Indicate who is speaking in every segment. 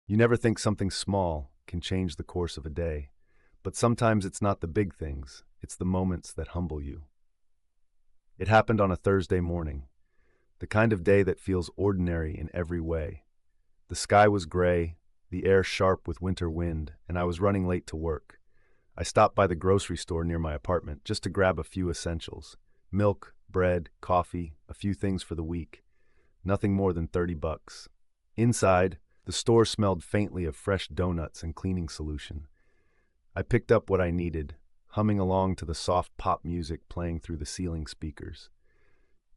Speaker 1: You never think something small can change the course of a day, but sometimes it's not the big things, it's the moments that humble you. It happened on a Thursday morning, the kind of day that feels ordinary in every way. The sky was gray, the air sharp with winter wind, and I was running late to work. I stopped by the grocery store near my apartment just to grab a few essentials: milk, bread, coffee, a few things for the week. Nothing more than 30 bucks. Inside, the store smelled faintly of fresh donuts and cleaning solution. I picked up what I needed, humming along to the soft pop music playing through the ceiling speakers.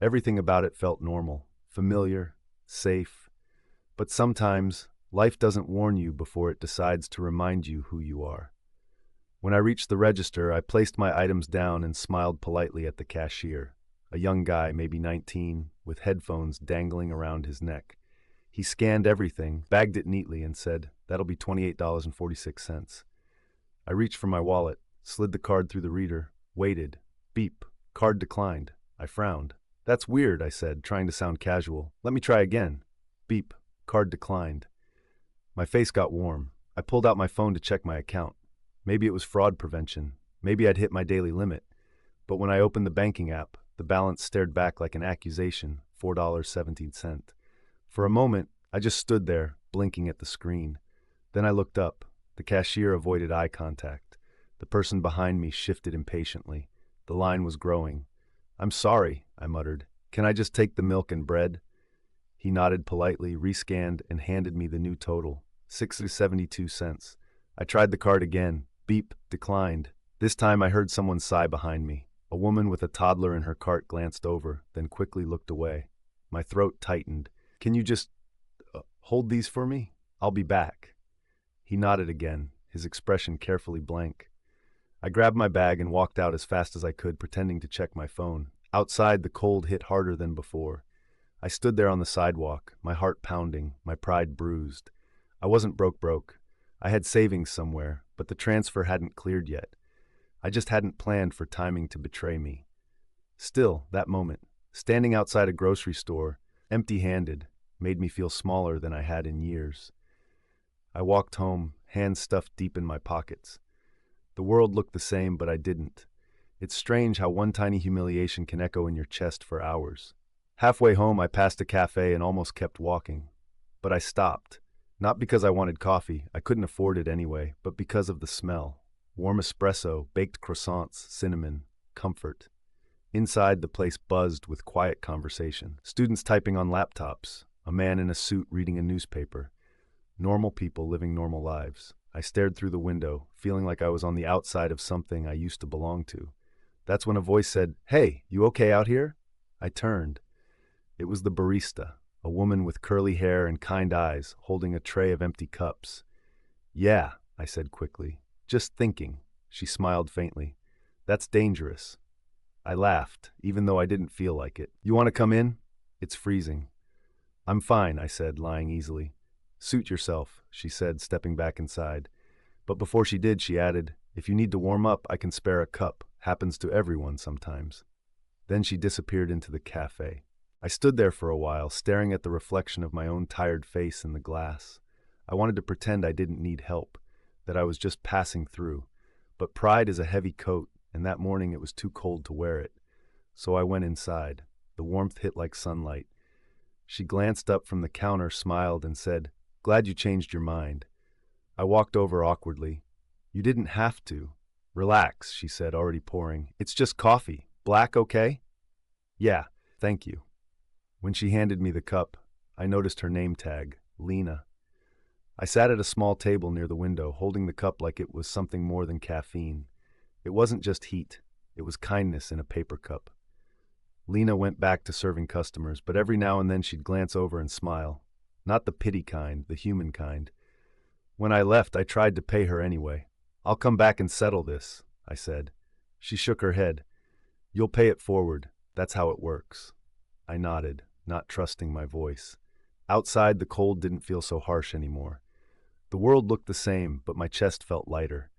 Speaker 1: Everything about it felt normal, familiar, safe. But sometimes, life doesn't warn you before it decides to remind you who you are. When I reached the register, I placed my items down and smiled politely at the cashier, a young guy, maybe 19, with headphones dangling around his neck. He scanned everything, bagged it neatly, and said, "That'll be $28.46. I reached for my wallet, slid the card through the reader, waited. Beep. Card declined. I frowned. "That's weird," I said, trying to sound casual. "Let me try again." Beep. Card declined. My face got warm. I pulled out my phone to check my account. Maybe it was fraud prevention. Maybe I'd hit my daily limit. But when I opened the banking app, the balance stared back like an accusation, $4.17. For a moment, I just stood there, blinking at the screen. Then I looked up. The cashier avoided eye contact. The person behind me shifted impatiently. The line was growing. "I'm sorry," I muttered. "Can I just take the milk and bread?" He nodded politely, rescanned, and handed me the new total, $6.72. I tried the card again. Beep, declined. This time I heard someone sigh behind me. A woman with a toddler in her cart glanced over, then quickly looked away. My throat tightened. "Can you just hold these for me? I'll be back." He nodded again, his expression carefully blank. I grabbed my bag and walked out as fast as I could, pretending to check my phone. Outside, the cold hit harder than before. I stood there on the sidewalk, my heart pounding, my pride bruised. I wasn't broke. I had savings somewhere, but the transfer hadn't cleared yet. I just hadn't planned for timing to betray me. Still, that moment, standing outside a grocery store, empty-handed, made me feel smaller than I had in years. I walked home, hands stuffed deep in my pockets. The world looked the same, but I didn't. It's strange how one tiny humiliation can echo in your chest for hours. Halfway home, I passed a cafe and almost kept walking. But I stopped. Not because I wanted coffee, I couldn't afford it anyway, but because of the smell. Warm espresso, baked croissants, cinnamon, comfort. Inside, the place buzzed with quiet conversation. Students typing on laptops, a man in a suit reading a newspaper. Normal people living normal lives. I stared through the window, feeling like I was on the outside of something I used to belong to. That's when a voice said, "Hey, you okay out here?" I turned. It was the barista, a woman with curly hair and kind eyes, holding a tray of empty cups. "Yeah," I said quickly. "Just thinking." She smiled faintly. "That's dangerous." I laughed, even though I didn't feel like it. "You want to come in? It's freezing." "I'm fine," I said, lying easily. "Suit yourself," she said, stepping back inside. But before she did, she added, "If you need to warm up, I can spare a cup. Happens to everyone sometimes." Then she disappeared into the cafe. I stood there for a while, staring at the reflection of my own tired face in the glass. I wanted to pretend I didn't need help, that I was just passing through. But pride is a heavy coat, and that morning it was too cold to wear it. So I went inside. The warmth hit like sunlight. She glanced up from the counter, smiled, and said, "Glad you changed your mind." I walked over awkwardly. "You didn't have to." "Relax," she said, already pouring. "It's just coffee. Black, okay?" "Yeah, thank you." When she handed me the cup, I noticed her name tag, Lena. I sat at a small table near the window, holding the cup like it was something more than caffeine. It wasn't just heat, it was kindness in a paper cup. Lena went back to serving customers, but every now and then she'd glance over and smile. Not the pity kind, the human kind. When I left, I tried to pay her anyway. "I'll come back and settle this," I said. She shook her head. "You'll pay it forward. That's how it works." I nodded, not trusting my voice. Outside, the cold didn't feel so harsh anymore. The world looked the same, but my chest felt lighter.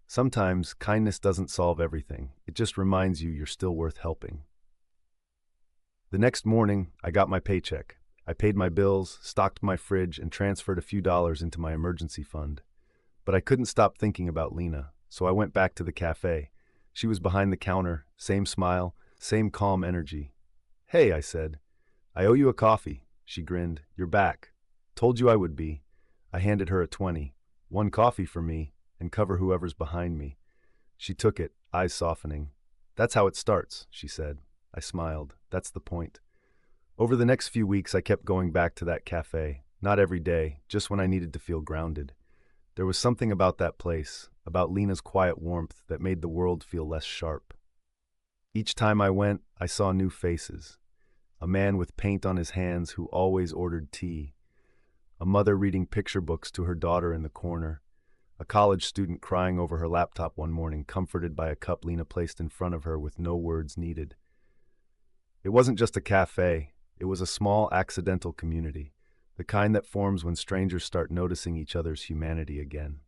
Speaker 1: Sometimes, kindness doesn't solve everything. It just reminds you you're still worth helping. The next morning, I got my paycheck. I paid my bills, stocked my fridge, and transferred a few dollars into my emergency fund. But I couldn't stop thinking about Lena, so I went back to the cafe. She was behind the counter, same smile, same calm energy. "Hey," I said. "I owe you a coffee." She grinned. "You're back." "Told you I would be." I handed her a 20. "One coffee for me, and cover whoever's behind me." She took it, eyes softening. "That's how it starts," she said. I smiled. "That's the point." Over the next few weeks, I kept going back to that cafe. Not every day, just when I needed to feel grounded. There was something about that place, about Lena's quiet warmth, that made the world feel less sharp. Each time I went, I saw new faces. A man with paint on his hands who always ordered tea. A mother reading picture books to her daughter in the corner. A college student crying over her laptop one morning, comforted by a cup Lena placed in front of her with no words needed. It wasn't just a cafe, it was a small accidental community, the kind that forms when strangers start noticing each other's humanity again.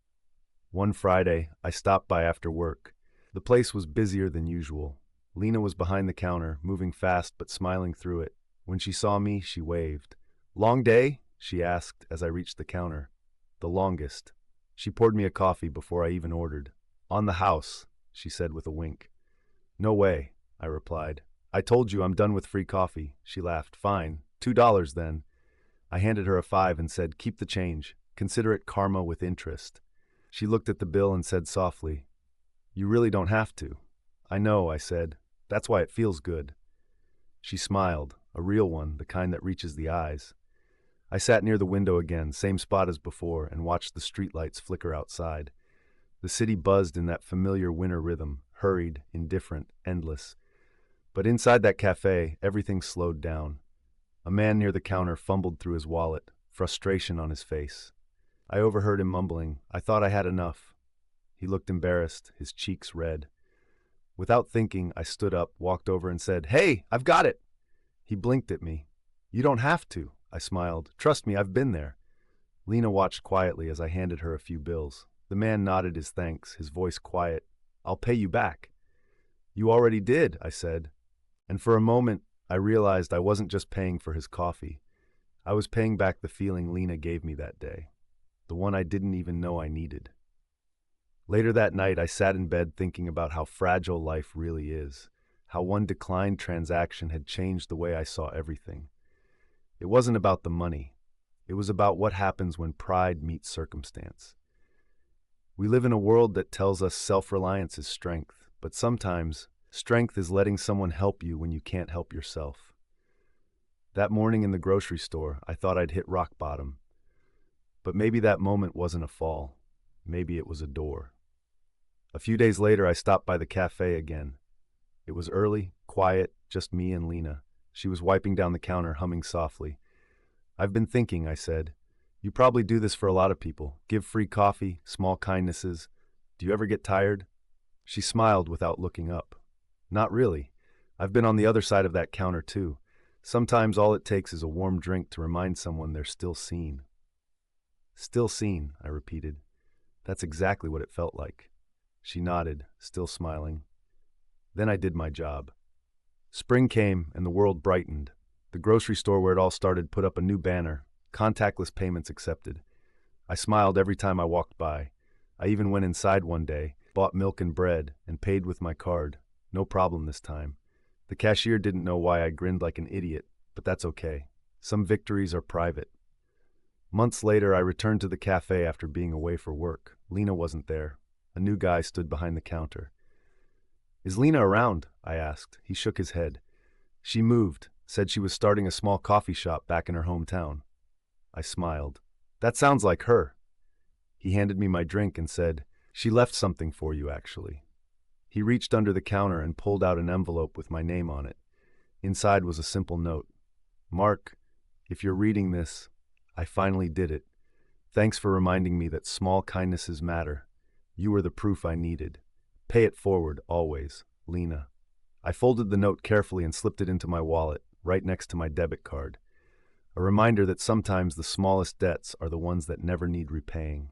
Speaker 1: One Friday, I stopped by after work. The place was busier than usual. Lena was behind the counter, moving fast but smiling through it. When she saw me, she waved. "Long day?" she asked as I reached the counter. "The longest." She poured me a coffee before I even ordered. "On the house," she said with a wink. "No way," I replied. "I told you I'm done with free coffee." She laughed. "Fine, $2 then." I handed her a 5 and said, "Keep the change. Consider it karma with interest." She looked at the bill and said softly, "You really don't have to." "I know," I said. "That's why it feels good." She smiled, a real one, the kind that reaches the eyes. I sat near the window again, same spot as before, and watched the streetlights flicker outside. The city buzzed in that familiar winter rhythm, hurried, indifferent, endless. But inside that cafe, everything slowed down. A man near the counter fumbled through his wallet, frustration on his face. I overheard him mumbling, "I thought I had enough." He looked embarrassed, his cheeks red. Without thinking, I stood up, walked over and said, "Hey, I've got it!" He blinked at me. "You don't have to," I smiled. "Trust me, I've been there." Lena watched quietly as I handed her a few bills. The man nodded his thanks, his voice quiet. "I'll pay you back." "You already did," I said. And for a moment, I realized I wasn't just paying for his coffee. I was paying back the feeling Lena gave me that day, the one I didn't even know I needed. Later that night, I sat in bed thinking about how fragile life really is, how one declined transaction had changed the way I saw everything. It wasn't about the money. It was about what happens when pride meets circumstance. We live in a world that tells us self-reliance is strength, but sometimes strength is letting someone help you when you can't help yourself. That morning in the grocery store, I thought I'd hit rock bottom. But maybe that moment wasn't a fall. Maybe it was a door. A few days later, I stopped by the cafe again. It was early, quiet, just me and Lena. She was wiping down the counter, humming softly. "I've been thinking," I said. "You probably do this for a lot of people. Give free coffee, small kindnesses. Do you ever get tired?" She smiled without looking up. "Not really. I've been on the other side of that counter too. Sometimes all it takes is a warm drink to remind someone they're still seen." "Still seen," I repeated. That's exactly what it felt like. She nodded, still smiling. Then I did my job. Spring came and the world brightened. The grocery store where it all started put up a new banner, "Contactless payments accepted." I smiled every time I walked by. I even went inside one day, bought milk and bread, and paid with my card. No problem this time. The cashier didn't know why I grinned like an idiot, but that's okay. Some victories are private. Months later, I returned to the cafe after being away for work. Lena wasn't there. A new guy stood behind the counter. "Is Lena around?" I asked. He shook his head. "She moved, said she was starting a small coffee shop back in her hometown." I smiled. "That sounds like her." He handed me my drink and said, "She left something for you, actually." He reached under the counter and pulled out an envelope with my name on it. Inside was a simple note. "Mark, if you're reading this, I finally did it. Thanks for reminding me that small kindnesses matter. You were the proof I needed. Pay it forward, always, Lena." I folded the note carefully and slipped it into my wallet, right next to my debit card. A reminder that sometimes the smallest debts are the ones that never need repaying.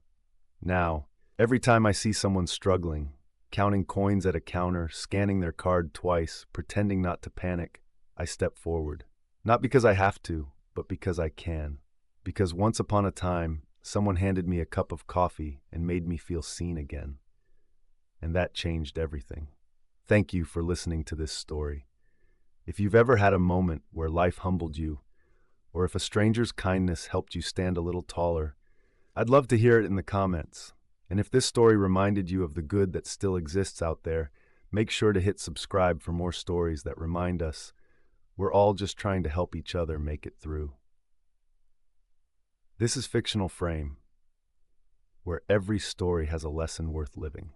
Speaker 1: Now, every time I see someone struggling, counting coins at a counter, scanning their card twice, pretending not to panic, I step forward. Not because I have to, but because I can. Because once upon a time, someone handed me a cup of coffee and made me feel seen again. And that changed everything. Thank you for listening to this story. If you've ever had a moment where life humbled you, or if a stranger's kindness helped you stand a little taller, I'd love to hear it in the comments. And if this story reminded you of the good that still exists out there, make sure to hit subscribe for more stories that remind us we're all just trying to help each other make it through. This is Fictional Frame, where every story has a lesson worth living.